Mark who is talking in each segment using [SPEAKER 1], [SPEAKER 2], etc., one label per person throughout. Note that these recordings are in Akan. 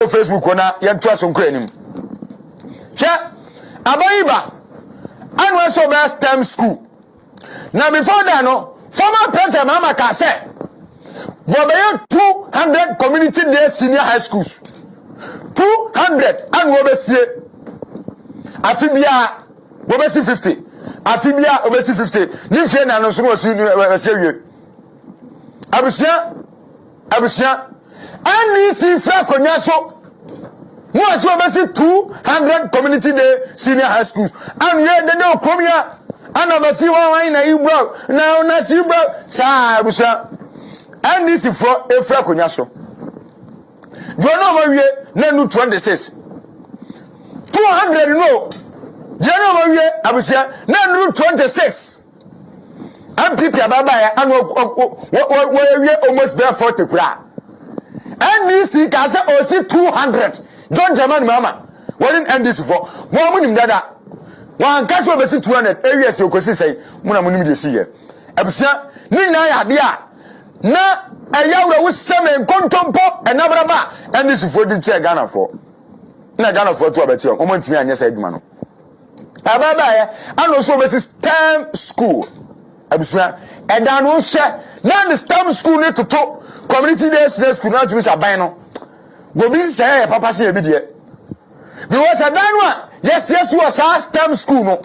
[SPEAKER 1] Facebook ona yentu asonkra anim hwe abayiba anwa so be STEM school na before that no former president Mama Cassava we 200 community day senior high schools 200 and we be see afibia we be see 50 afibia we be see 50 ni fie na no so we see wie abusia NDC fra konya so mo aso we see 200 community day senior high schools and we dey okromia ana be see wan na ibro na si ibro sa abusia NDC for efra konya so Jono mawie na nu 26 200 no Jono mawie abusia na nu 26 NPP ababa ya anu we almost be 40 kura NDC ka say o si 200 John German mama won NDC for mo munim dada wan ka so be si 200 areas okosi sei mo na munim de si ye abusia ni na ya de a na ayawra wo semen kontompo enabraba NDC for di che Ghana for na Ghana for to abeti o mo ntimi anya sa aduma no ababa ya anu so be STEM school abusia edan wo hye na the STEM school ne toto community day school na to be saban no go bi say papa say e bi de because edan wa yes was our STEM school no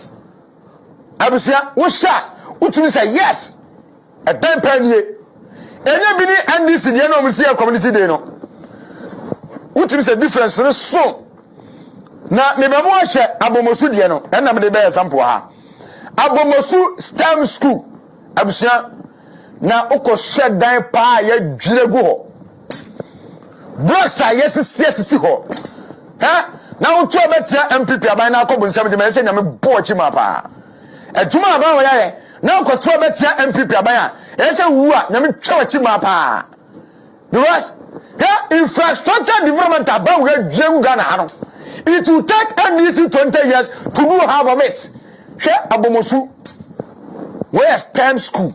[SPEAKER 1] abusia wo sha utumi say yes edan panie enye bi ni NDC de no msi community day no utimi say difference no so na me be mo hye abomosu de no na me de be example ha abomosu STEM school abusia na ukoshe dan pa ya dwiregu ho brosa yes ho ha na ucho betia NPP aban na akobu nsam de me se nyame bo chi ma pa adwuma aban wo ya na ukoto betia NPP aban a ese wu a nyame twa chi ma pa because infrastructure development aban wo dwiregu Ghana ha no it will take NDC 20 years to do half of it she abomosu where STEM school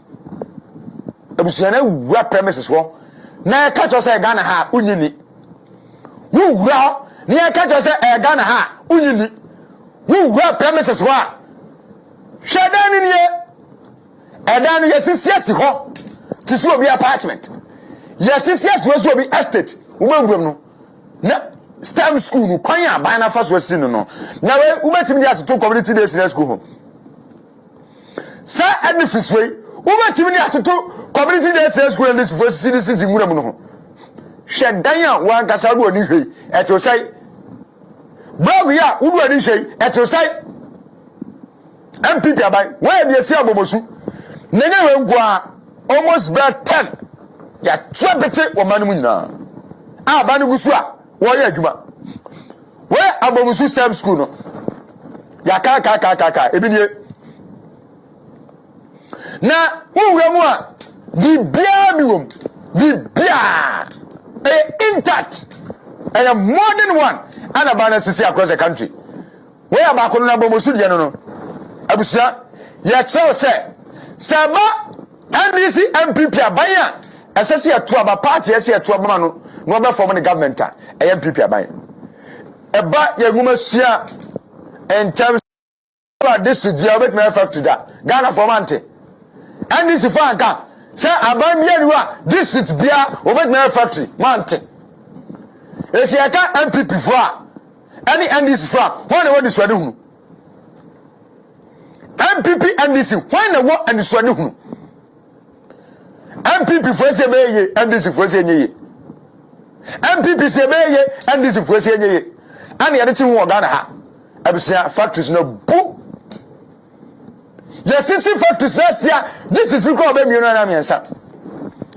[SPEAKER 1] ebusiana wa premises wo na ka cho say Ghana ha unyini wu wa ni ka cho say Ghana ha unyini wu wa premises wa shedan ni edan yesisiasi ho tisi obi apartment yesisiasi wo so obi estate wo bewuram no na STEM school no kwan ya ban na fa so si no na we ubetimi dia to community day senior school ho sa edifice we ubetimi dia to community day senior school and this for city muram no ho shedan ya wan kasa do ni hwei e to sai blog ya udu ani hwei e to sai NPP abai where dey see abomosu nenya we nkwa almost about 10 ya trabete wo manu nyina aba ne gusu a wo ya adwuma we abomosu STEM school no ya ka ebini na wura mu a bibia biwom bibia intact a modern one and a banner sisi across the country we aba kono na abomosu de no abusia ya chew say saba NDC NPP abaya asesi ato aba party ese ato aba no no be form the government a NPP abaya eba ye nguma sia in terms of this diabet me effect that Ghana for mante NDC for anka say aban bia nuwa district bia obet me factory mante eti aka NPP for any NDC for when they want this wadi hunu NPP NDC when they want and this wadi hunu NPP for say meye NDC for say nyeye NPP say meye NDC for say nyeye and the tin wo Ghana ha abisia factories no bu yes sisi factories last year this is because be mi no na miensa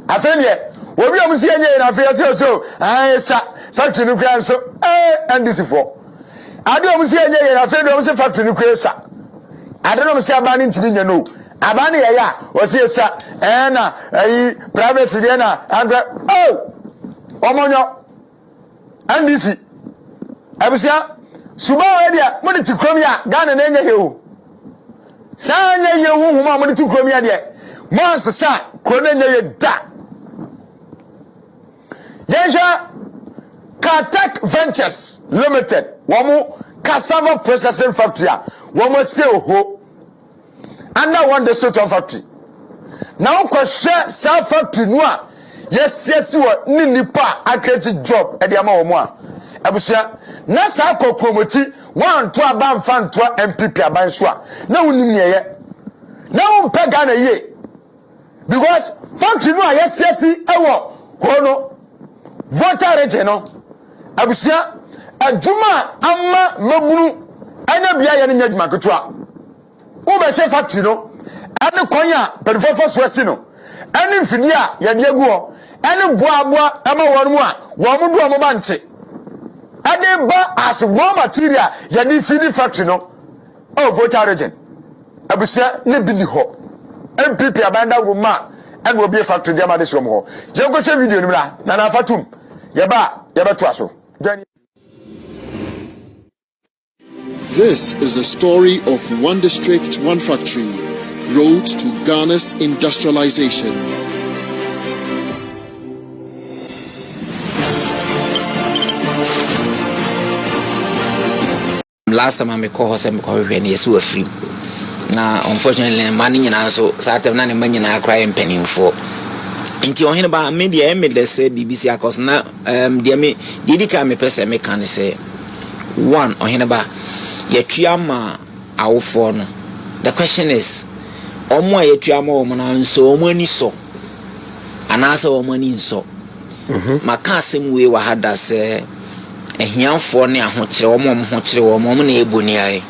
[SPEAKER 1] afenye obi o msi nyeye na afia so aisha factory no kran so NDC for ade o msi nyeye na afia do msi factory no kran sa ade no msi abani ntimi nya no abani ya ya o si sa na ayi private dey na andra omonyo NDC abisia suba wedia mo de tikrom ya Ghana na nya he o sanya ye huhuma mo de tikrom ya de mo ansesa ko na nya ye da yenja Caltech Ventures Limited wɔn cassava processing factory a wɔn se ho under one district of factory na wokɔhwɛ sa factory no a yɛsiesi wɔ ne nipa akɛti job ɛde ama wɔn a abusua na sa kokromoti one to aban fan to NPP aban so a na wonim ne yɛ na wompɛ Ghana ye because factory no a yɛsiesi ɛwɔ ho no voter region no abusia adwuma ama mabunu anya bia yɛ ne nya adwuma ketewa wo be hwe factory no ane kwan a perifofo so asi no ane mfidi a yɛde agu hɔ ane boaboa ama wɔn mu a wɔn mu do wɔn ba nche ade ba as raw material yɛde feed factory no voter region abusia ne bi ni hɔ NPP abanda goma ane obi factory dia ma de so mo hɔ je go hwe video ni bla na na fatum yɛbɛto aso.
[SPEAKER 2] This is the story of one district, one factory, road to Ghana's industrialization.
[SPEAKER 3] Last time I called him because when he saw a free. Now, unfortunately, money and also Saturday money and I cry and penny for. Inti ohene ba media emede say BBC akos na dia me didi ka me pese me kan say one ohene ba yetua ma awofo no. The question is omo yetua ma omo na nso omo ani so anase omo ani nso maka asem we wa hada say ehianfo ne ahokire omo ho kire omo na eboni ai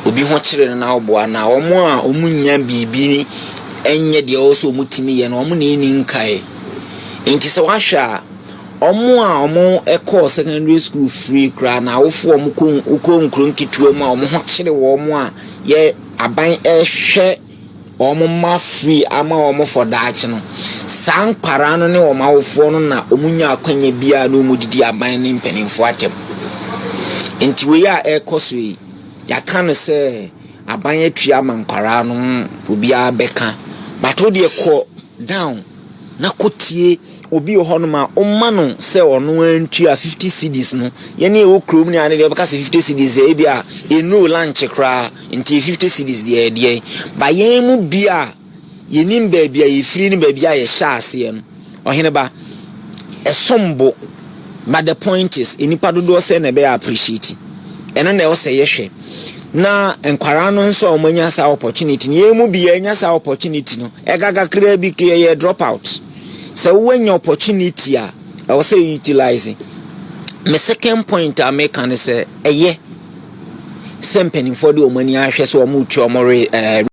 [SPEAKER 3] obi ho kire na oboa na omo a omunya bibi enye de also mutimi ye no omo na eni nkae enti se wahwa omo a omo ekọ secondary school free kra na awofo omo ko nkro nkituo mu a omo ho kire wo omo a ye aban ehwe omo ma free ama omo for daach no san para no ne omo awofo no na omunya akwanya bia no mudidi aban ne mpanimfo atem enti we ya ekoso yi ya kan se aban atua mankwara no obi a beka bato de ko down na kotie obi ohonoma omano se ono antua 50 cedis no ye ne e krom ne ane de beka se 50 cedis e bia eno lunch kra nti 50 cedis de ba ye mu bia ye nim ba bia ye free ni ba bia ye sha ase no ohene ba esombo but the point is enipa dodo se na be appreciate eno na e se ye hwe na enkwara no nso omanya sa opportunity ni emu bi enya sa opportunity no egaga kra bi ke ye drop out so when your opportunity I will say utilizing my second point I make and say eye sempeni for the omani ahwe so omu tu omore